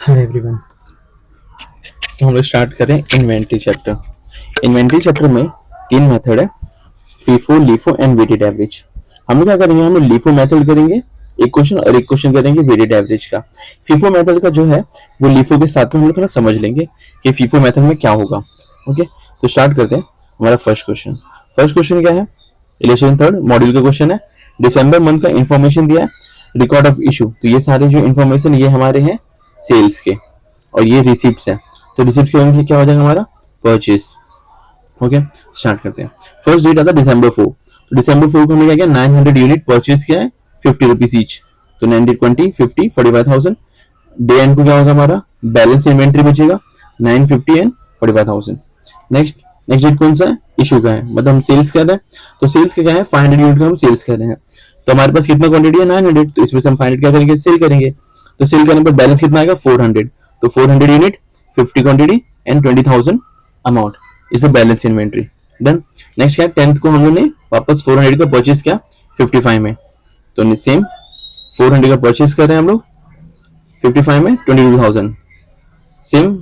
Hi everyone. तो हम लोग स्टार्ट करें इन्वेंटरी चैप्टर। इन्वेंटरी चैप्टर में तीन मेथड है, FIFO, LIFO and weighted average. हम लोग क्या करेंगे, हम लोग लीफो मेथड करेंगे एक क्वेश्चन और एक क्वेश्चन करेंगे वेटेड एवरेज का। फीफो मेथड का जो है वो लीफो के साथ में हम लोग थोड़ा समझ लेंगे कि फीफो मेथड में क्या होगा। ओके, तो स्टार्ट करते हैं। हमारा फर्स्ट क्वेश्चन क्या है, इलेक्शन थर्ड मॉड्यूल का क्वेश्चन है। दिसंबर मंथ का इंफॉर्मेशन दिया है, रिकॉर्ड ऑफ इशू। तो ये सारे जो इंफॉर्मेशन ये हमारे हैं सेल्स के, और ये रिसिप्ट्स है। तो रिसिप्ट के होंगे क्या हो जाएगा हमारा परचेज। ओके, स्टार्ट करते हैं। फर्स्ट डेट आता है December 4। तो December 4 को हमने क्या किया, 900 यूनिट परचेज किया है, 50 रुपीज ईच। तो 90 20 50 45,000। डे एंड को क्या होगा हमारा, बैलेंस इन्वेंट्री बचेगा 950 एंड 45,000। नेक्स्ट डेट कौन सा है, इशू का है, मतलब हम सेल्स कर रहे हैं। तो सेल्स का क्या है, 500 यूनिट का हम सेल्स कर रहे हैं। तो हमारे पास कितना क्वांटिटी है, 900। तो इसमें से हम 500 क्या करेंगे, सेल करेंगे। तो सेल करने पर बैलेंस कितना आएगा, 400। तो 400 unit, 50 quantity and 20,000 amount is the balance inventory. Done. Next क्या है, 10th को हम लोग ने वापस 400 का परचेज किया 55 में। तो सेम 400 का परचेज कर रहे हैं हम लोग 55 में 22,000। सेम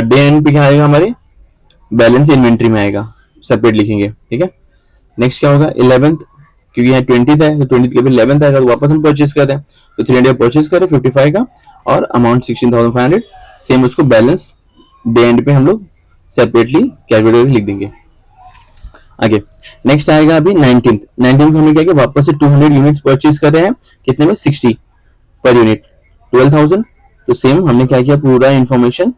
डे एंड पे क्या आएगा, हमारे बैलेंस इन्वेंट्री में आएगा, सेपरेट लिखेंगे। ठीक है। नेक्स्ट क्या होगा, 11th, क्योंकि यहाँ 20th है तो 20th के भी 11th आएगा, तो वापस हम परचेज कर रहे हैं। तो 300 परचेज करें 55 का और अमाउंट 16,500। सेम उसको बैलेंस डे एंड पे हम लोग सेपरेटली कैलकुलेटर लिख देंगे। आगे नेक्स्ट आएगा अभी 19th को हमने क्या किया, वापस से 200 यूनिट्स परचेज कर रहे हैं, कितने में, 60 पर यूनिट, 12,000। तो सेम हमने क्या किया, पूरा इंफॉर्मेशन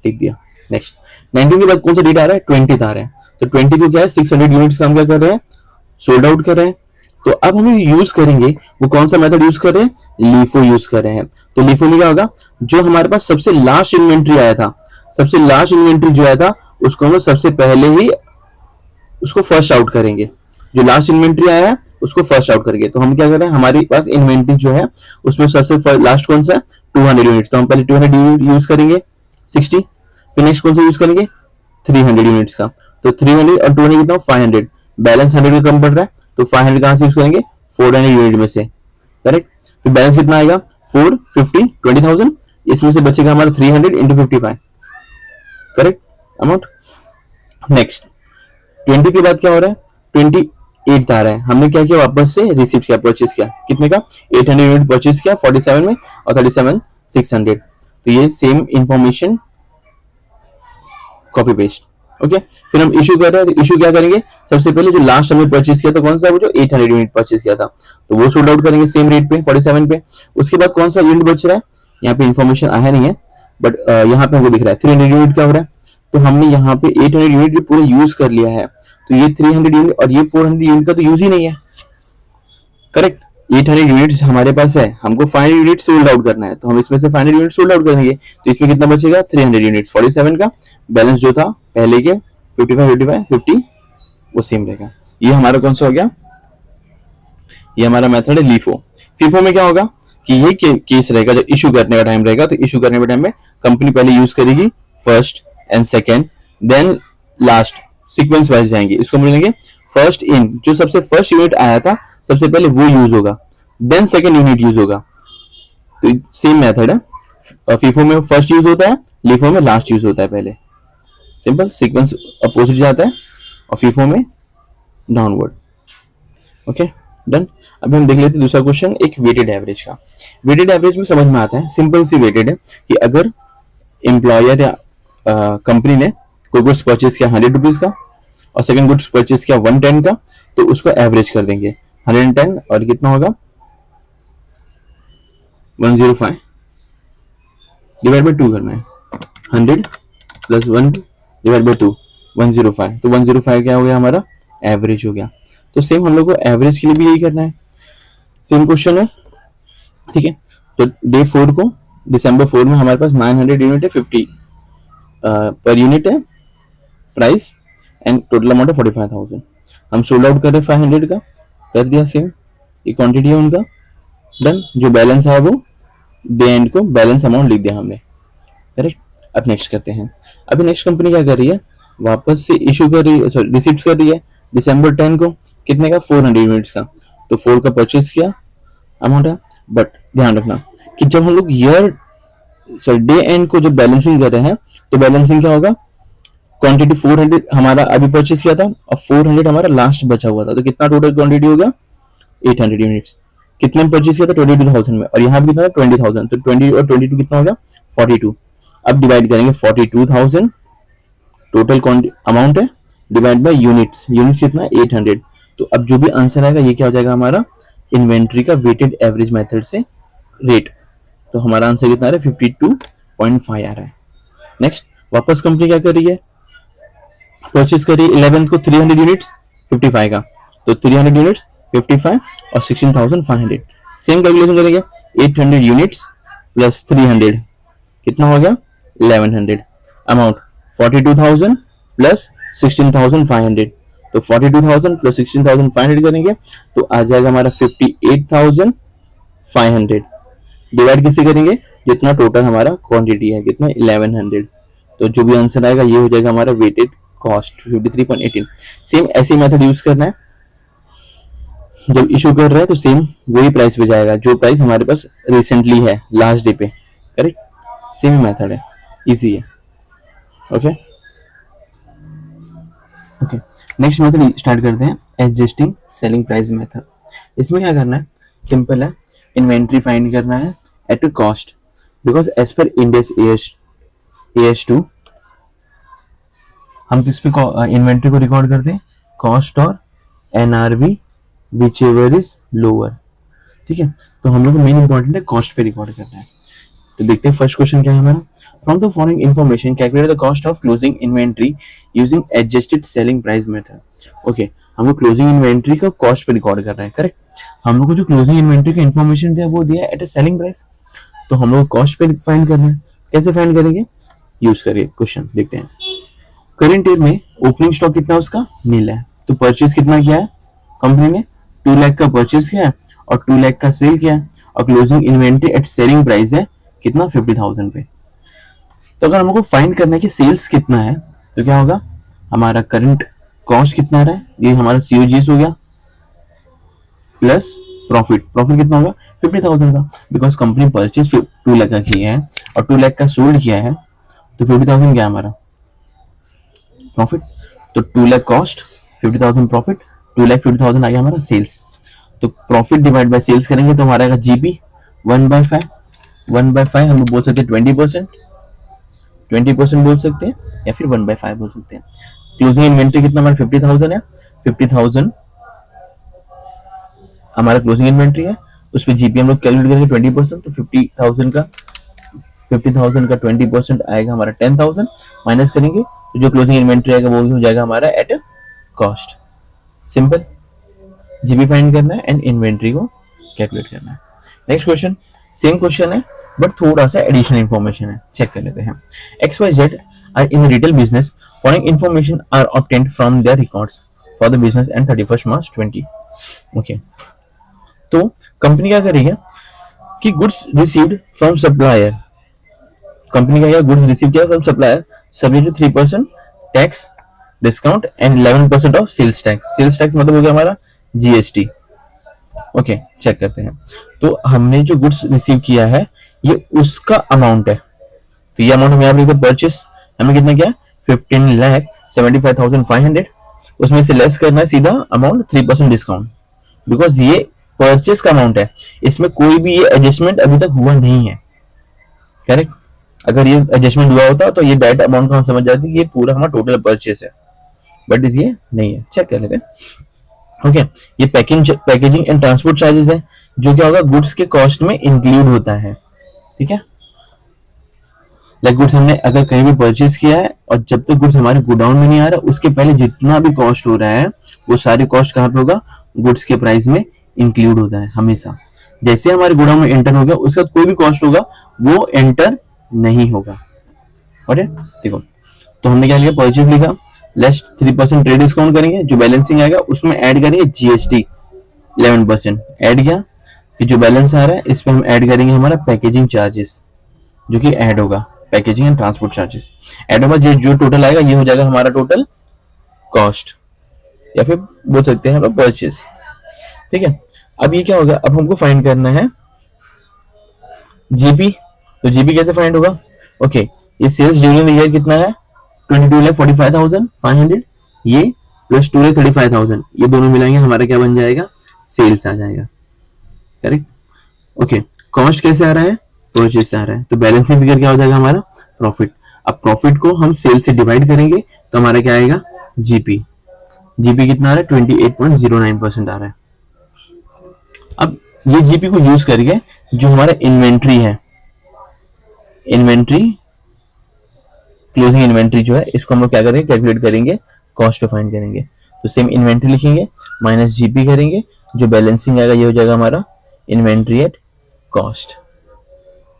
लिख दिया। नेक्स्ट 19 के बाद कौन सा डेट आ रहा है, 20th आ रहा है। तो 20 को क्या है, 600 यूनिट्स का हम क्या कर रहे हैं, सोल्ड आउट कर रहे हैं। तो अब हम यूज करेंगे, वो कौन सा मेथड यूज कर रहे हैं, लीफो यूज कर रहे हैं। तो लीफो में क्या होगा, जो हमारे पास सबसे लास्ट इन्वेंट्री आया था, सबसे लास्ट इन्वेंट्री जो आया था उसको हम सबसे पहले ही उसको फर्स्ट आउट करेंगे। जो लास्ट इन्वेंट्री आया है उसको फर्स्ट आउट करेंगे। तो हम क्या कर रहे हैं, हमारे पास इन्वेंट्री जो है उसमें सबसे लास्ट कौन सा है, 200 यूनिट्स। तो हम पहले 200 यूनिट यूज करेंगे 60। फिर नेक्स्ट कौन सा यूज करेंगे, 300 यूनिट्स का। तो 300 और 200 कितना, 500। बैलेंस 100 में कम पड़ रहा है, तो 500 कहां से यूज करेंगे, 400 यूनिट में से। करेक्ट। फिर बैलेंस कितना आएगा, 4 50 20,000। इसमें से बचेगा हमारा 300 इंटू 55, करेक्ट अमाउंट। नेक्स्ट 20 के बाद क्या हो रहा है, 28 आ रहा है। हमने क्या किया, वापस से रिसिप्ट किया, परचेज किया, कितने का, 800 यूनिट परचेज किया 47 में, और 37 600। तो ये same information copy paste. Okay. फिर हम इशू कर रहे हैं, तो इशू क्या करेंगे, सबसे पहले जो लास्ट हमने परचेज किया था कौन सा, वो जो 800 यूनिट परचेज किया था, तो वो सोल्ड आउट करेंगे सेम रेट पे 47 पे। उसके बाद कौन सा यूनिट बच रहा है, यहाँ पे इंफॉर्मेशन आया नहीं है, बट यहाँ पे हमको दिख रहा है 300 यूनिट क्या हो रहा है। तो हमने यहाँ पे 800 यूनिट पूरा यूज कर लिया है, तो ये 300 यूनिट और ये 400 यूनिट का तो यूज ही नहीं है। करेक्ट। 800 यूनिट्स हमारे पास है, हमको 500 यूनिट सोल्ड आउट करना है, तो हम इसमें से 500 यूनिट सोल्ड आउट करेंगे। तो इसमें कितना बचेगा, 300 यूनिट, 47 का। बैलेंस जो था पहले के 55 50 वो सेम रहेगा। ये हमारा कौन सा हो गया, ये हमारा मेथड है लीफो। फीफो में क्या होगा कि ये केस रहेगा, जब इशू करने का टाइम रहेगा, तो इशू करने के टाइम में कंपनी पहले यूज करेगी first and second, then last, sequence wise जाएंगे। इसको बोलेंगे फर्स्ट इन, जो सबसे फर्स्ट यूनिट आया था सबसे पहले वो यूज होगा, देन सेकेंड यूनिट यूज होगा। तो सेम मेथड है। फीफो में फर्स्ट यूज होता है, लीफो में लास्ट यूज होता है पहले। सिंपल, सीक्वेंस अपोजिट जाता है, और फीफो में डाउनवर्ड। Okay done. अभी हम देख लेते हैं दूसरा क्वेश्चन, एक वेटेड एवरेज का। वेटेड एवरेज में समझ में आता है, सिंपल सी वेटेड है कि अगर एम्प्लॉयर या कंपनी ने कोई गुड्स परचेज किया 100 रुपीज का, और सेकंड गुड्स परचेज किया 110 का, तो उसको एवरेज कर देंगे 110 और कितना होगा 105 डिवाइड बाई 2 करना है, 100 प्लस 1 डिवाइड बाई 2 105। तो 105 क्या हो गया, हमारा एवरेज हो गया। तो सेम हम लोग को एवरेज के लिए भी यही करना है, सेम क्वेश्चन है। ठीक है। तो डे 4 को, December 4 में हमारे पास 900 यूनिट है, 50 पर यूनिट है प्राइस, एंड टोटल अमाउंट है 45,000। हम सोल्ड आउट कर रहे 500 का, कर दिया सेम, ये क्वांटिटी है उनका। डन। जो बैलेंस है वो डे एंड को बैलेंस अमाउंट लिख दिया हमने, करेक्ट। अब नेक्स्ट करते हैं। अभी नेक्स्ट कंपनी क्या कर रही है, वापस से इशू कर रही है, सॉरी रिसिप्ट कर रही है December 10 को, कितने का, 400 यूनिट्स का। तो 4 का परचेज किया अमाउंट है, बट ध्यान रखना कि जब हम लोग ईयर सॉरी डे एंड को जब बैलेंसिंग कर रहे हैं तो बैलेंसिंग क्या होगा, क्वांटिटी 400 हमारा अभी परचेस किया था और 400 हमारा लास्ट बचा हुआ था, तो कितना टोटल क्वांटिटी होगा 800 यूनिट्स। कितने में परचेस किया था 22,000 में, और यहाँ भी कितना 20,000, तो 20 और 22 कितना होगा 42। अब डिवाइड करेंगे 42,000 टोटल अमाउंट है डिवाइड बाय यूनिट्स, यूनिट्स कितना 800। तो अब जो भी आंसर आएगा ये क्या हो जाएगा हमारा इन्वेंट्री का वेटेड एवरेज मेथड से रेट। तो हमारा आंसर कितना आ रहा है 52.5 आ रहा है। नेक्स्ट वापस कंपनी क्या कर रही है, परचेस करी 11th को 300 यूनिट्स 55 का, तो 300 यूनिट्स 55 और 16,500 सेम कैलकुलेशन करेंगे 800 यूनिट्स प्लस 300 कितना हो गया 1100 अमाउंट 42,000 प्लस 16,500, तो 42,000 प्लस 16,500 करेंगे तो आ जाएगा हमारा 58,500 डिवाइड किससे करेंगे जितना टोटल हमारा क्वांटिटी है कितना 1100, तो जो भी आंसर आएगा ये हो जाएगा हमारा वेटेड कॉस्ट 53.18। सेम ऐसे मेथड यूज करना है, जब इशू कर रहे हैं तो सेम वही प्राइस पे जाएगा जो प्राइस हमारे पास रिसेंटली है लास्ट डे पे, करेक्ट, सेम मेथड है, इजी है। Okay okay next method start करते हैं एडजस्टिंग सेलिंग प्राइस मेथड। इसमें क्या करना है, सिंपल है, इन्वेंट्री फाइंड करना है at cost, because as per index AS2 हम किस पे इन्वेंट्री को रिकॉर्ड करते हैं कॉस्ट और NRV which ever is lower, ठीक है। तो हम लोग को मेन इंपॉर्टेंट है कॉस्ट पे रिकॉर्ड करना है। तो देखते हैं फर्स्ट क्वेश्चन क्या है हमारा, from the following information calculate the cost of closing inventory using adjusted selling price method. Okay हम लोग क्लोजिंग इन्वेंट्री का कॉस्ट पे रिकॉर्ड कर रहे हैं, करेक्ट। हम लोग को जो क्लोजिंग इन्वेंट्री का इन्फॉर्मेशन दिया वो दिया एट ए सेलिंग प्राइस, तो हम लोग कॉस्ट पे फाइंड करना है। कैसे फाइंड करेंगे, यूज करिए क्वेश्चन देखते हैं। करंट ईयर में ओपनिंग स्टॉक कितना उसका नील है, तो परचेज कितना किया है कंपनी ने 2 लाख का परचेज किया है और 2 लाख का सेल किया है, और closing inventory at selling price है कितना 50,000 पे। तो अगर हमको फाइंड करना है कि सेल्स कितना है तो क्या होगा हमारा करंट कॉस्ट कितना आ रहा है, ये हमारा COGS हो गया प्लस प्रॉफिट, प्रॉफिट कितना होगा 50,000 का, बिकॉज कंपनी परचेज 2 लाख का किया है और 2 लाख का सोल्ड किया है, तो 50,000 क्या हमारा प्रॉफिट। तो 2 लाख कॉस्ट 50,000 प्रॉफिट, 2,50,000 आ गया हमारा सेल्स। तो प्रॉफिट डिवाइड बाय सेल्स करेंगे तो हमारा आएगा GP 1/5, 1/5 हम लोग बोल सकते हैं 20%, 20% बोल सकते हैं या फिर 1/5 बोल सकते हैं। क्लोजिंग इन्वेंट्री कितना हमारा 50,000 है, 50,000 हमारा क्लोजिंग इन्वेंट्री है, उस पर GP हम लोग कैलकुलेट करेंगे 20%, तो 50,000 का 20% आएगा हमारा 10,000, माइनस करेंगे तो जो क्लोजिंग इन्वेंट्री आएगा वो हो जाएगा हमारा at cost. Simple, GP find करना है एंड इन्वेंट्री को कैलकुलेट करना है। नेक्स्ट क्वेश्चन सेम क्वेश्चन है बट थोड़ा सा एडिशनल इंफॉर्मेशन है, चेक कर लेते हैं। XYZ are in the retail business, following information are obtained from their records for the business and 31st March 20। Okay तो कंपनी क्या करेगी कि goods received from supplier, company का गुड्स रिसीव किया from supplier subject to 3% tax discount and 11% off sales tax. Sales tax मतलब हो गया हमारा GST। ओके चेक करते हैं, तो हमने जो गुड्स रिसीव किया है ये उसका अमाउंट है, तो ये अमाउंट हम यहाँ पे लिखते हैं परचेस, हमने कितना किया 15,75,500, उसमें से लेस करना है सीधा अमाउंट 3% डिस्काउंट, बिकॉज ये परचेस का अमाउंट है, इसमें कोई भी ये एडजस्टमेंट अभी तक हुआ नहीं है, करेक्ट। अगर ये एडजस्टमेंट हुआ होता तो ये डायरेक्ट अमाउंट को हम समझ जाते कि ये पूरा हमारा टोटल परचेस है, बट ये नहीं है। चेक कर लेते हैं। ओके ये पैकेजिंग एंड ट्रांसपोर्ट चार्जेस है जो क्या होगा गुड्स के कॉस्ट में इंक्लूड होता है, ठीक है। लाइक गुड्स हमने अगर कहीं भी परचेज किया है और जब तक गुड्स हमारे गोडाउन में नहीं आ रहा उसके पहले जितना भी कॉस्ट हो रहा है वो सारे कॉस्ट कहाँ पे होगा गुड्स के प्राइस में इंक्लूड होता है हमेशा। जैसे हमारे गोडाउन में एंटर हो गया उसके बाद कोई भी कॉस्ट होगा वो एंटर नहीं होगा। ओके देखो तो हमने क्या लिखा परचेज लिखा लेस 3% ट्रेड डिस्काउंट करेंगे, जो बैलेंसिंग आएगा उसमें ऐड करेंगे GST 11% ऐड किया, फिर जो बैलेंस आ रहा है इस पे हम ऐड करेंगे हमारा पैकेजिंग चार्जेस जो कि ऐड होगा, packaging and transport charges add होगा, जो टोटल आएगा ये हो जाएगा हमारा टोटल कॉस्ट या फिर बोल सकते हैं हम परचेस, ठीक है। अब ये क्या होगा, अब हमको फाइंड करना है GP तो जीपी कैसे फाइंड होगा? ओके, ये सेल्स ड्यूरिंग द ईयर कितना है? 22,45,500, ये प्लस 2,35,000, ये दोनों मिलाएंगे हमारा क्या बन जाएगा? सेल्स आ जाएगा। करेक्ट। ओके, कॉस्ट कैसे आ रहा है? परचेज से आ रहा है, तो बैलेंसिंग फिगर क्या हो जाएगा हमारा? प्रॉफिट। अब प्रॉफिट को हम सेल्स से डिवाइड करेंगे तो हमारा क्या आएगा? जीपी। जीपी कितना आ रहा है? 28.09% आ रहा है। अब ये जीपी को यूज करके जो हमारा इन्वेंट्री है, इन्वेंट्री, क्लोजिंग इन्वेंट्री जो है, इसको हम लोग क्या करेंगे? कैलकुलेट करेंगे, कॉस्ट पे फाइंड करेंगे। तो सेम इन्वेंट्री लिखेंगे, माइनस जीपी करेंगे, जो बैलेंसिंग आएगा ये हो जाएगा हमारा inventory at cost.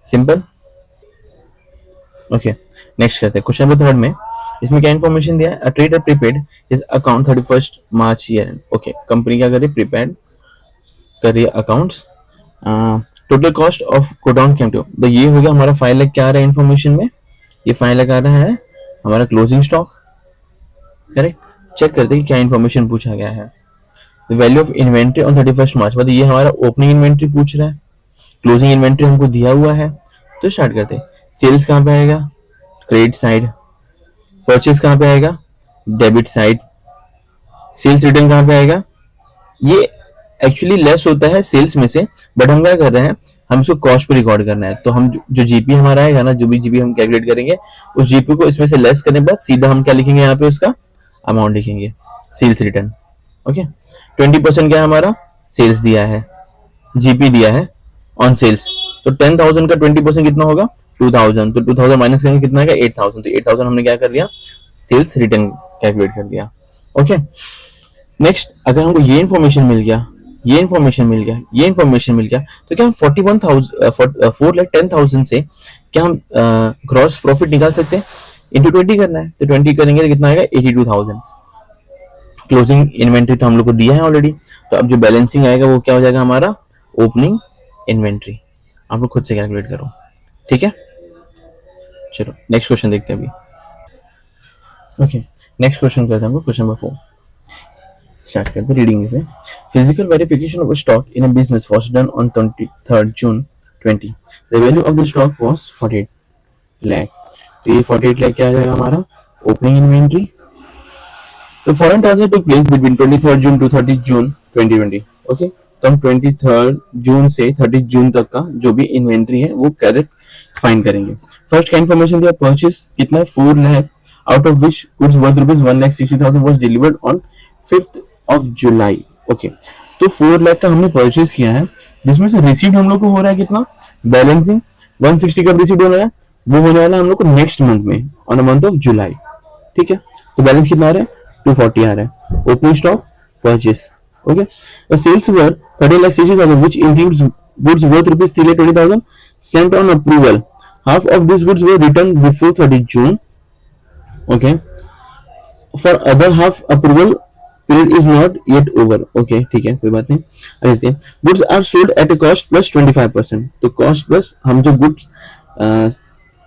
Simple. Okay, next करते हैं क्वेश्चन नंबर 3 में। इसमें क्या इन्फॉर्मेशन दिया है? A trader prepaid is account 31 March year end. Okay, company क्या करे? प्रीपेड करिए accounts. Total cost of godown came to, तो ये हो गया हमारा 5 लाख। क्या आ रहा है इन्फॉर्मेशन में? ये 5 लाख आ रहा है हमारा क्लोजिंग स्टॉक। करेक्ट। चेक करते हैं कि क्या इन्फॉर्मेशन पूछा गया है। The value of inventory on 31 मार्च, मतलब ये हमारा ओपनिंग इन्वेंट्री पूछ रहा है, क्लोजिंग इन्वेंट्री हमको दिया हुआ है। तो स्टार्ट करते हैं। सेल्स कहाँ पे आएगा? Credit side. परचेज कहाँ पे आएगा? Debit side. सेल्स रिटर्न कहाँ पे आएगा? ये एक्चुअली लेस होता है सेल्स में से, बट हम क्या कर रहे हैं? हम इसको कॉस्ट पे रिकॉर्ड करना है। तो हम जो जीपी हमारा आएगा ना, जो भी जीपी हम कैलकुलेट करेंगे, उस जीपी को इसमें से लेस करने के बाद सीधा हम क्या लिखेंगे? यहाँ पे उसका अमाउंट लिखेंगे, सेल्स रिटर्न। ओके, 20% क्या हमारा? सेल्स दिया है, जीपी दिया है ऑन सेल्स। तो 10,000 का 20% कितना होगा? 2,000। तो 2,000 माइनस करेंगे, कितना आएगा? 8,000। तो 8,000 हमने क्या कर दिया? सेल्स रिटर्न कैलकुलेट कर दिया। ओके, नेक्स्ट, अगर हमको ये इन्फॉर्मेशन मिल गया, ये इन्फॉर्मेशन मिल गया, ये इन्फॉर्मेशन मिल गया, तो क्या हम 4,10,000 से क्या हम ग्रॉस प्रॉफिट निकाल सकते हैं? इंटू 20 करना है, तो 20 करेंगे तो कितना आएगा? 82,000। क्लोजिंग इन्वेंट्री तो हम लोग को दिया है ऑलरेडी, तो अब जो बैलेंसिंग आएगा वो क्या हो जाएगा हमारा? Opening inventory. आप लोग खुद से कैलकुलेट करो, ठीक है। चलो नेक्स्ट क्वेश्चन देखते हैं अभी। ओके, नेक्स्ट क्वेश्चन करते हैं हम लोग, क्वेश्चन नंबर 4। स्टार्ट करते रीडिंग से। Physical verification of stock in a business was done on 23rd June 20। The value of the stock was 48 lakh. तो ये 48 लाख क्या आ जाएगा हमारा? Opening inventory. तो foreign transfer took place between 23rd June to 30th June 2020। Okay, तो हम 23rd June से 30th June तक का जो भी इन्वेंट्री है वो करेक्ट फाइंड करेंगे। फर्स्ट क्या इन्फॉर्मेशन दिया? परचेस कितना? 4 lakh, out of which goods worth rupees 1,60,000 was delivered on 5th of July। Okay, तो 4 लाख का हमने परचेस किया है, जिसमें से रिसीव्ड हम लोग को हो रहा है कितना? बैलेंसिंग 160 का रिसीव्ड हो रहा है, वो होने वाला हम लोग को नेक्स्ट मंथ में, on a month of July. ठीक है, तो बैलेंस कितना आ रहा है? 240 आ रहा है। Opening stock, purchase. Okay, the sales were 30,60,000 which includes goods worth rupees 3,20,000 sent on approval. Half of these goods were returned before 30th June. Okay, for other half approval period is not yet over. Okay, ठीक है, कोई बात नहीं। आ जाते हैं। Goods are sold at a cost plus 25%। तो cost plus हम जो goods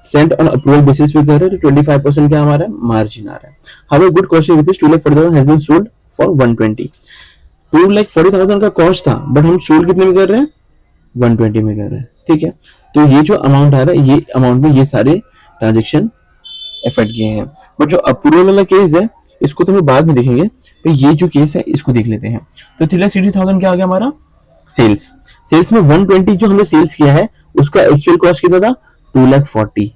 Saint on approval basis पे कर रहे हैं, तो 25% क्या हमारा मार्जिन आ रहा है। How good cost rupees 2,40,000 has been sold for 120। 2,40,000 का कॉस्ट था, बट हम सोल्ड कितने में कर रहे हैं? 120 में कर रहे हैं। ठीक है, तो ये जो अमाउंट आ रहा है, ये अमाउंट में ये सारे ट्रांजेक्शन इफेक्ट किए हैं। बट जो अप्रूवल वाला केस है, इसको तो हम बाद में देखेंगे, तो ये जो केस है इसको देख लेते हैं। तो 3,60,000 क्या आ गया हमारा? सेल्स। सेल्स में 120 जो हमने सेल्स किया है, उसका एक्चुअल कॉस्ट कितना था? 2,40,000।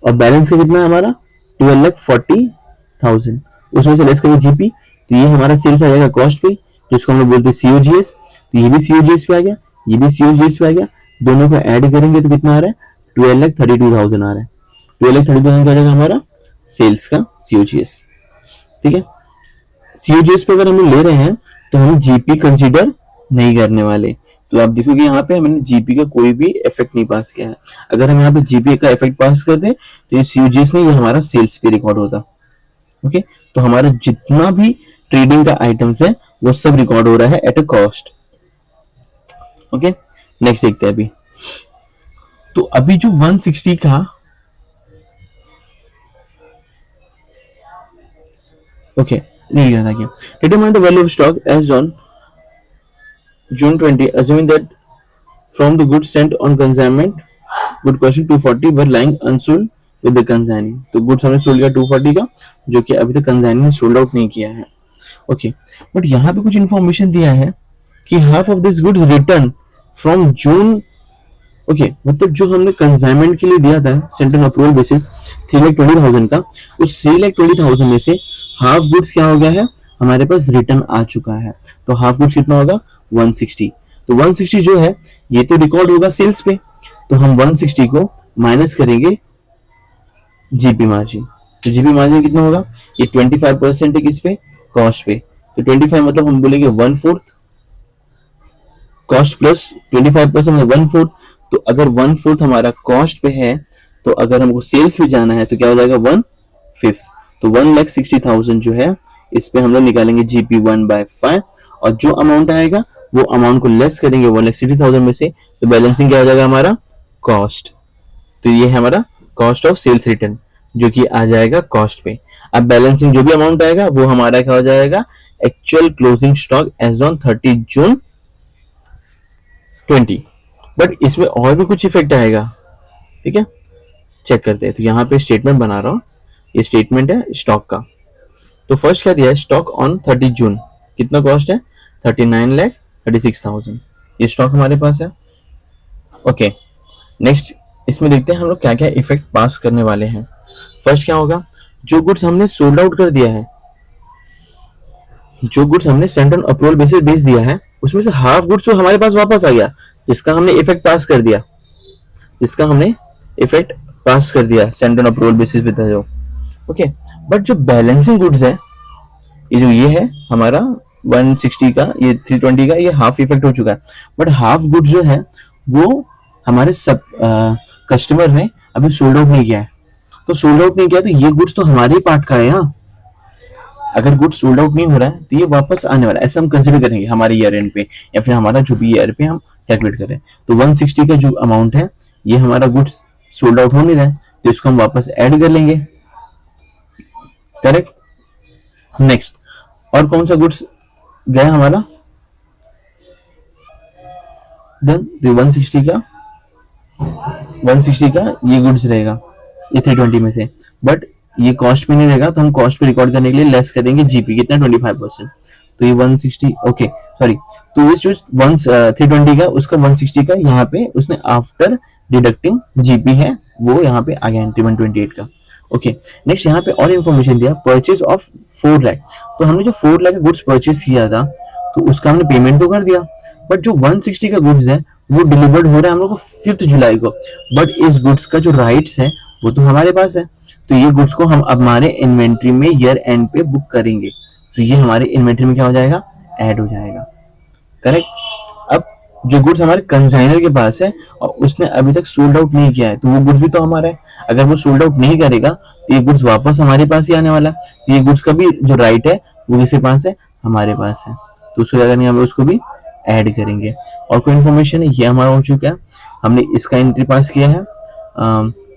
और बैलेंस का कितना है हमारा? 12,40,000। उसमें से लेस करें जीपी, तो ये हमारा सेल्स आ जाएगा कॉस्ट पे, जिसको हम लोग बोलते हैं सीओजीएस। तो ये भी सीओजीएस पे आ गया, ये भी सीओजीएस पे आ गया। दोनों को ऐड करेंगे तो कितना आ रहा है? 12,32,000 आ रहा है। 12,32,000 क्या आ जाएगा हमारा? सेल्स का सीओजीएस। ठीक है, सीओजीएस पे अगर हम ले रहे हैं तो हम जीपी कंसीडर नहीं करने वाले। तो आप देखोगे यहाँ पे हमने जीपी का कोई भी इफेक्ट नहीं पास किया है। अगर हम यहाँ पे जीपी का इफेक्ट पास कर दें तो ये सीओजीएस में ये हमारा सेल्स पे रिकॉर्ड होता। ओके, तो हमारा जितना भी ट्रेडिंग का आइटम्स है वो सब रिकॉर्ड हो रहा है at a cost. Okay, next देखते हैं अभी। तो अभी जो 160 का ओके रीड करना क्या? Determine the value of stock as on June 20, assuming that from the goods sent on consignment good question 240 were lying unsold with the consignee. तो गुड्स हमने सोल्ड किया 240 का, जो कि अभी तक कंसाइनी ने सोल्ड आउट नहीं किया है। ओके, बट यहाँ पे कुछ इन्फॉर्मेशन दिया है कि half of this goods return from June. Okay, मतलब जो हमने कंसाइनमेंट के लिए दिया था सेंट्रल अप्रूवल बेसिस 3,20,000 का, उस 3,20,000 में से हाफ गुड्स क्या हो गया है, हमारे पास रिटर्न आ चुका है। तो हाफ गुड्स कितना होगा 160। तो 160 जो है ये तो रिकॉर्ड होगा सेल्स पे, तो हम 160 को माइनस करेंगे जीपी मार्जिन। तो जीपी मार्जिन कितना होगा, ये 25% है किस पे, कॉस्ट पे। तो 25 मतलब हम बोलेंगे 1/4 कॉस्ट प्लस 25% मतलब 1/4। तो अगर 1/4 हमारा कॉस्ट पे है, तो अगर हमको सेल्स पे जाना है तो क्या हो जाएगा 1/5। तो 1,60,000 जो है इस पे हम लोग निकालेंगे जीपी 1/5, और जो अमाउंट आएगा वो अमाउंट को लेस करेंगे 1,60,000 में से, तो बैलेंसिंग क्या हो जाएगा हमारा कॉस्ट। तो ये है हमारा कॉस्ट ऑफ सेल्स रिटर्न, जो कि आ जाएगा कॉस्ट पे। अब बैलेंसिंग जो भी अमाउंट आएगा वो हमारा क्या हो जाएगा, actual closing stock as on 30 June 20। But इसमें और भी कुछ इफेक्ट आएगा, ठीक है, चेक करते हैं। तो यहाँ पे स्टेटमेंट बना रहा हूँ, ये स्टेटमेंट है स्टॉक का। तो फर्स्ट क्या दिया है, स्टॉक ऑन 30 जून कितना कॉस्ट है 39,36,000, ये स्टॉक हमारे पास है। ओके, नेक्स्ट इसमें देखते हैं हम लोग क्या क्या इफेक्ट पास करने वाले हैं। फर्स्ट क्या होगा, जो गुड्स हमने सोल्ड आउट कर दिया है, जो गुड्स हमने सेंट्रल अप्रूवल बेसिस बेच दिया है, उसमें से हाफ गुड्स तो हमारे पास वापस आ गया, जिसका हमने इफेक्ट पास कर दिया, जिसका हमने इफेक्ट पास कर दिया सेंट्रल अप्रूवल बेसिस पे था जो। ओके, बट जो बैलेंसिंग गुड्स है, ये जो ये है हमारा 160 का, ये 320 का, ये हाफ इफेक्ट हो चुका है। बट हाफ गुड्स जो है वो हमारे सब कस्टमर ने अभी सोल्ड आउट नहीं किया है। तो सोल्ड आउट नहीं किया तो ये गुड्स तो हमारे ही पार्ट का है। यहाँ अगर गुड्स सोल्ड आउट नहीं हो रहा है तो ये वापस आने वाला है, ऐसा हम कंसिडर करेंगे हमारे ईयर एंड पे, या फिर हमारा जो भी ईयर पे हम कैलकुलेट करें। तो 160 का जो अमाउंट है ये हमारा गुड्स सोल्ड आउट हो नहीं रहा है, तो इसको हम वापस ऐड कर लेंगे, करेक्ट। नेक्स्ट, और कौन सा गुड्स गया हमारा, देन 160 का ये गुड्स रहेगा, ये 320 में से, बट ये कॉस्ट पे नहीं रहेगा, तो हम कॉस्ट पे रिकॉर्ड करने के लिए लेस करेंगे जीपी कितना 25%। तो ये 160, ओके सॉरी, तो इस जो 320 का उसका 160 का यहाँ पे उसने आफ्टर डिडक्टिंग जीपी है वो यहाँ पे आ गया एंट्री 128 का। ओके, नेक्स्ट यहाँ पे और इन्फॉर्मेशन दिया, परचेज ऑफ 4 लाख। तो हमने जो 4 लाख गुड्स परचेज किया था तो उसका हमने पेमेंट तो कर दिया, बट जो 160 का गुड्स है वो डिलीवर्ड हो रहा है हम लोग को 5 जुलाई को, बट इस गुड्स का जो राइट्स है वो तो हमारे पास है। तो ये गुड्स को हम अब हमारे इन्वेंट्री में ईयर एंड पे बुक करेंगे, तो ये हमारे इन्वेंट्री में क्या हो जाएगा, ऐड हो जाएगा, करेक्ट। अब जो गुड्स हमारे कंसाइनर के पास है और उसने अभी तक सोल्ड आउट नहीं किया है, तो वो गुड्स भी तो हमारा है। अगर वो सोल्ड आउट नहीं करेगा तो ये गुड्स वापस हमारे पास ही आने वाला है। तो ये गुड्स का भी जो राइट है वो किसके पास है, हमारे पास है, तो उसको क्या करेंगे, हम उसको भी ऐड करेंगे। और कोई इन्फॉर्मेशन है, ये हमारा हो चुका है, हमने इसका एंट्री पास किया है,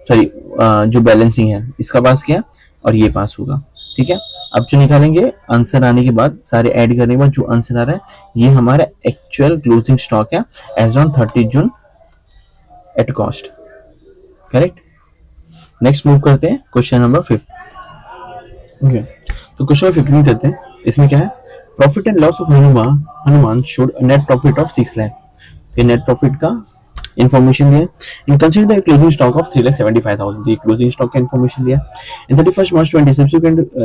सॉरी जो बैलेंसिंग है इसका पास किया, और ये पास होगा, ठीक है। अब जो निकालेंगे आंसर आने के बाद, सारे ऐड करने के बाद जो आंसर आ रहा है ये हमारा एक्चुअल क्लोजिंग स्टॉक है as on 30 June at cost, correct. Next move करते हैं क्वेश्चन नंबर 5। ओके, तो क्वेश्चन नंबर 15 करते हैं। इसमें क्या है, profit and loss of Hanuman showed net profit of 6 lakh. तो नेट प्रॉफिट का इन्फॉर्मेशन दिया, in consider the closing stock of 3,75,000। ये क्लोजिंग स्टॉक का इन्फॉर्मेशन दिया। इन 31 March 20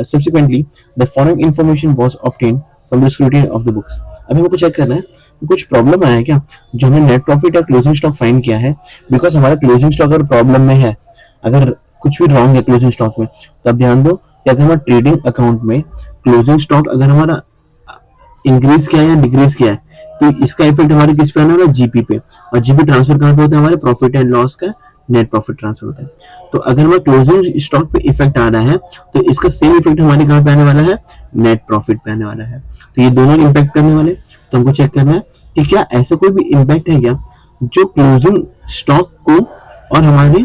subsequently the following information was obtained from the scrutiny of the books। अभी हमको check करना है कुछ प्रॉब्लम आया है क्या, जो हमने नेट प्रॉफिट या क्लोजिंग स्टॉक फाइंड किया है, बिकॉज हमारा क्लोजिंग स्टॉक अगर प्रॉब्लम में है, अगर कुछ भी रॉन्ग है क्लोजिंग स्टॉक में, तो आप ध्यान दो कि अगर हमारा ट्रेडिंग अकाउंट में क्लोजिंग स्टॉक अगर हमारा इंक्रीज किया है या डिक्रीज किया है, तो इसका इफेक्ट हमारे किस पे आना है, जीपी पे। और जीपी ट्रांसफर कहाँ पे होता है, हमारे प्रॉफिट एंड लॉस का नेट प्रॉफिट ट्रांसफर होता है। तो अगर हमारे क्लोजिंग स्टॉक पे इफेक्ट आ रहा है तो इसका सेम इफेक्ट हमारे कहाँ पे आने वाला है, नेट प्रॉफिट पे आने वाला है। तो ये दोनों इम्पैक्ट करने वाले, तो हमको चेक करना है कि क्या ऐसा कोई भी इम्पैक्ट है क्या जो क्लोजिंग स्टॉक को और हमारे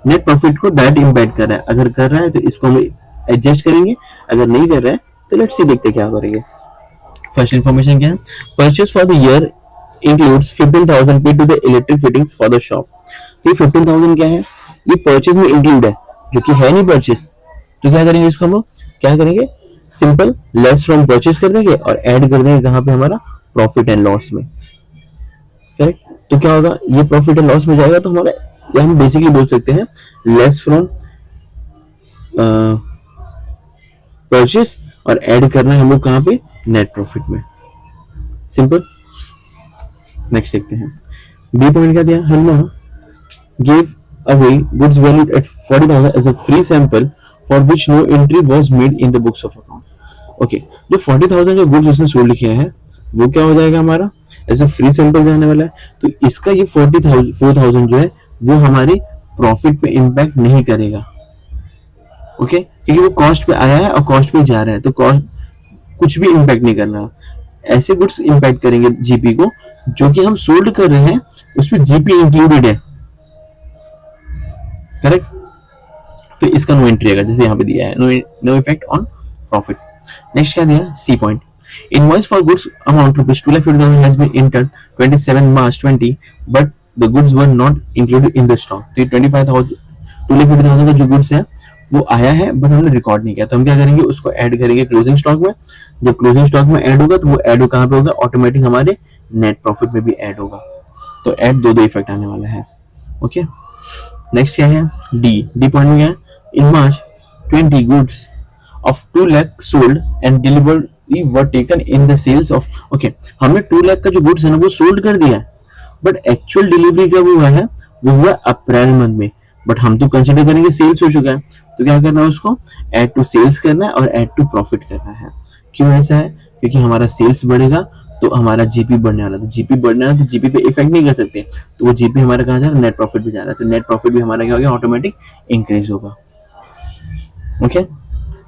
नेट प्रॉफिट को डायरेक्ट इम्पैक्ट कर रहा है। अगर कर रहा है तो इसको हम एडजस्ट करेंगे, अगर नहीं कर रहा है तो लेट्स सी देखते क्या करेंगे। फर्स्ट इन्फॉर्मेशन क्या है, purchase for the year includes 15,000 paid to the electric fittings for the shop। तो ये 15,000 क्या है, ये परचेज में इंक्लूड है, जो कि है नहीं परचेज। तो क्या करेंगे इसको हम लोग, क्या करेंगे, सिंपल लेस फ्रॉम परचेज कर देंगे और ऐड कर देंगे कहाँ पे, हमारा प्रॉफिट एंड लॉस में। करेक्ट। तो क्या होगा, ये प्रॉफिट एंड लॉस में जाएगा तो हमारा, या हम बेसिकली बोल सकते हैं लेस फ्रॉम परचेज और ऐड करना है हम लोग कहाँ पे, नेट प्रॉफिट में। सिंपल। नेक्स्ट देखते हैं, बी पॉइंट क्या दिया, हलमा gave away goods valued at 40,000 as a free sample for which no entry was made in the books of account. Okay, जो 40,000 का गुड्स उसने सोल्ड किया है वो क्या हो जाएगा हमारा, एज अ फ्री सैंपल जाने वाला है। तो इसका ये 4,000 जो है वो हमारी प्रॉफिट पे इम्पैक्ट नहीं करेगा। ओके, क्योंकि वो कॉस्ट पे आया है और कॉस्ट पे जा रहा है, तो कॉस्ट कुछ भी इम्पैक्ट नहीं करना। ऐसे गुड्स इम्पैक्ट करेंगे जीपी को जो कि हम सोल्ड कर रहे हैं उसमें जीपी इंक्लूडेड है। करेक्ट। तो इसका नो एंट्री आएगा, जैसे यहाँ पे दिया है, no effect on profit. Next क्या दिया, C point, invoice for goods amount ₹2,50,000 has been entered 27 मार्च 20 but the goods were not included in the stock. तो 2,50,000 का जो गुड्स है वो आया है बट हमने रिकॉर्ड नहीं किया, तो हम क्या करेंगे, उसको ऐड करेंगे क्लोजिंग स्टॉक में। जब क्लोजिंग स्टॉक में ऐड होगा तो वो ऐड कहाँ पे होगा, ऑटोमेटिक हमारे नेट प्रॉफिट में भी ऐड होगा। तो ऐड दो इफेक्ट आने वाला है। ओके, नेक्स्ट क्या है, डी पॉइंट में क्या है, in March 20 goods of 2 lakh sold and delivered were taken in the sales off. Okay, हमने 2 लाख का जो गुड्स है ना वो सोल्ड कर दिया है, बट एक्चुअल डिलीवरी कब हुआ है, वो हुआ अप्रैल मंथ में, बट हम तो कंसिडर करेंगे सेल्स हो चुका है। तो क्या करना है, उसको ऐड टू सेल्स करना है और ऐड टू प्रॉफिट करना है। क्यों ऐसा है, क्योंकि हमारा सेल्स बढ़ेगा तो हमारा जीपी बढ़ने वाला, तो जीपी बढ़ने वाला तो जीपी पे इफेक्ट नहीं कर सकते, तो वो जीपी हमारा कहाँ जा रहा है, नेट प्रॉफिट पे जा रहा है, तो नेट प्रॉफिट भी हमारा क्या हो गया, ऑटोमेटिक इंक्रीज होगा। ओके,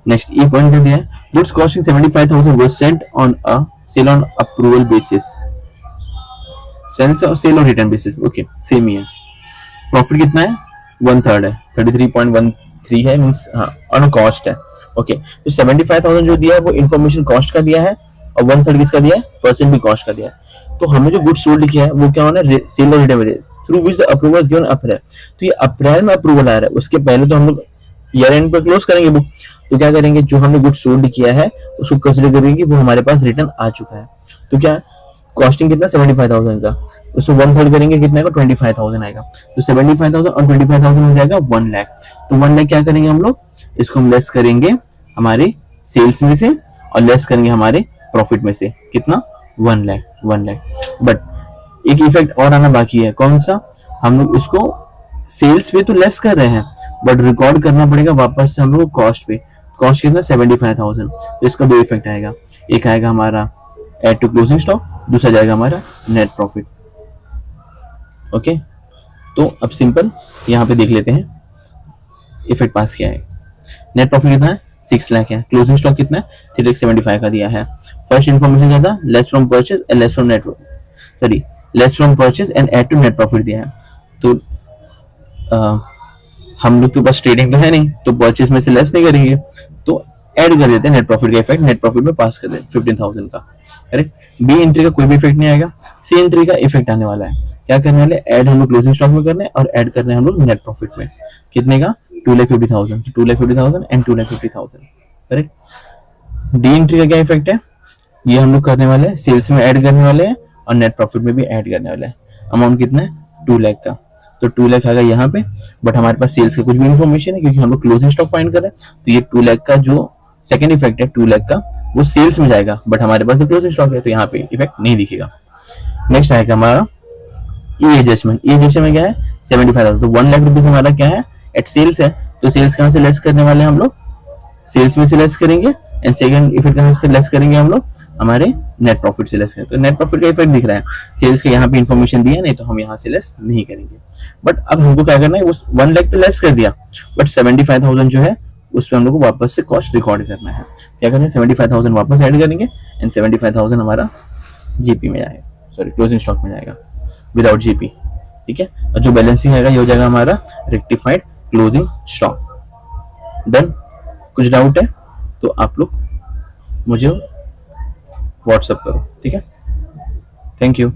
नेक्स्ट ये पॉइंट क्या दिया है, goods costing 75,000 was sent on a sale on approval basis, sales और सेल और रिटर्न बेसिस। ओके, सेम ही है। प्रॉफिट कितना है, 1/3 है, 33.13 है, मींस हाँ ऑन कॉस्ट है। ओके, तो 75,000 जो दिया है वो इन्फॉर्मेशन कॉस्ट का दिया है और 1/3 किसका दिया है, परसेंट भी कॉस्ट का दिया है। तो हमने जो गुड्स सोल्ड किया है वो क्या होना है, सेल और return through which the approval given April. तो ये अप्रैल में अप्रूवल आ रहा है, उसके पहले तो हम लोग ईयर एंड पर क्लोज करेंगे बुक। तो क्या करेंगे, जो हमने गुड्स सोल्ड किया है उसको कंसिडर करेंगे वो हमारे पास रिटर्न आ चुका है। तो क्या कॉस्टिंग कितना 75,000 का, उसमें 1/3 करेंगे कितना आएगा, 25,000 आएगा। तो 75,000 और 25,000 हो जाएगा 1 लाख। तो 1 लाख क्या करेंगे हम लोग, इसको हम लेस करेंगे हमारे सेल्स में से और लेस करेंगे हमारे प्रॉफिट में से, कितना 1 लाख। बट एक इफेक्ट और आना बाकी है, कौन सा, हम लोग इसको सेल्स पे तो लेस कर रहे हैं बट रिकॉर्ड करना पड़ेगा वापस से हम लोग कॉस्ट पे। कॉस्ट कितना 75,000। तो इसका दो इफेक्ट आएगा, एक आएगा हमारा एड टू क्लोजिंग स्टॉक, दूसरा जाएगा हमारा नेट प्रॉफिट। ओके, तो अब सिंपल यहाँ पे देख लेते हैं इफेक्ट पास क्या है। नेट प्रॉफिट कितना है, 6 लाख है। क्लोजिंग स्टॉक कितना है, 3,75 का दिया है। फर्स्ट इन्फॉर्मेशन क्या था, less from purchase and less from net, sorry less from purchase and add to net profit दिया है। तो हम लोग के पास ट्रेडिंग तो है नहीं, तो परचेज में से लेस नहीं करेंगे, तो ऐड कर देते हैं नेट प्रॉफिट का इफेक्ट, नेट प्रॉफिट में पास कर दें 15,000 का। करेक्ट। बी एंट्री का कोई भी इफेक्ट नहीं आएगा, सी एंट्री का इफेक्ट आने वाला है। क्या करने वाले, ऐड हम लोग क्लोजिंग स्टॉक में करने और ऐड करने हम लोग नेट प्रॉफिट में, कितने का 2,50,000, 2,50,000 एंड 2,50,000। करेक्ट। डी एंट्री का क्या इफेक्ट है, ये हम लोग करने वाले हैं सेल्स में ऐड करने वाले हैं और नेट प्रॉफिट में भी ऐड करने वाले हैं। अमाउंट कितना है, 2 लाख का, तो 2 लाख आएगा यहाँ पे, बट हमारे पास सेल्स का कुछ भी इन्फॉर्मेशन है क्योंकि हम लोग क्लोजिंग स्टॉक फाइंड कर रहे हैं। तो ये 2 लाख का जो सेकंड इफेक्ट है 2 लाख का, वो सेल्स में जाएगा, बट हमारे पास तो क्लोजिंग स्टॉक है तो यहाँ पे इफेक्ट नहीं दिखेगा। नेक्स्ट आएगा हमारा ई एडजस्टमेंट। ई एडजस्टमेंट क्या है, 75,000, तो 1 लाख रुपीज हमारा क्या है, एट सेल्स है, तो सेल्स कहाँ से लेस करने वाले हैं हम लोग, सेल्स में से लेस करेंगे, एंड सेकंड इफेक्ट कहाँ से लेस करेंगे हम लोग, हमारे नेट प्रॉफिट से लेस करेंगे। तो नेट प्रॉफिट का इफेक्ट दिख रहा है, सेल्स का यहाँ पे इन्फॉर्मेशन दिया नहीं तो हम यहाँ से लेस नहीं करेंगे। बट अब हमको क्या करना है, वो 1 लाख तो लेस कर दिया, बट 75,000 जो है उस पर हम लोग को वापस से कॉस्ट रिकॉर्ड करना है। क्या करना है, 75,000 वापस ऐड करेंगे एंड 75,000 हमारा जीपी में जाएगा, सॉरी क्लोजिंग स्टॉक में जाएगा विदाउट जीपी। ठीक है, और जो बैलेंसिंग आएगा ये हो जाएगा हमारा रेक्टिफाइड क्लोजिंग स्टॉक। डन। कुछ डाउट है तो आप लोग मुझे व्हाट्सएप करो। ठीक है, थैंक यू।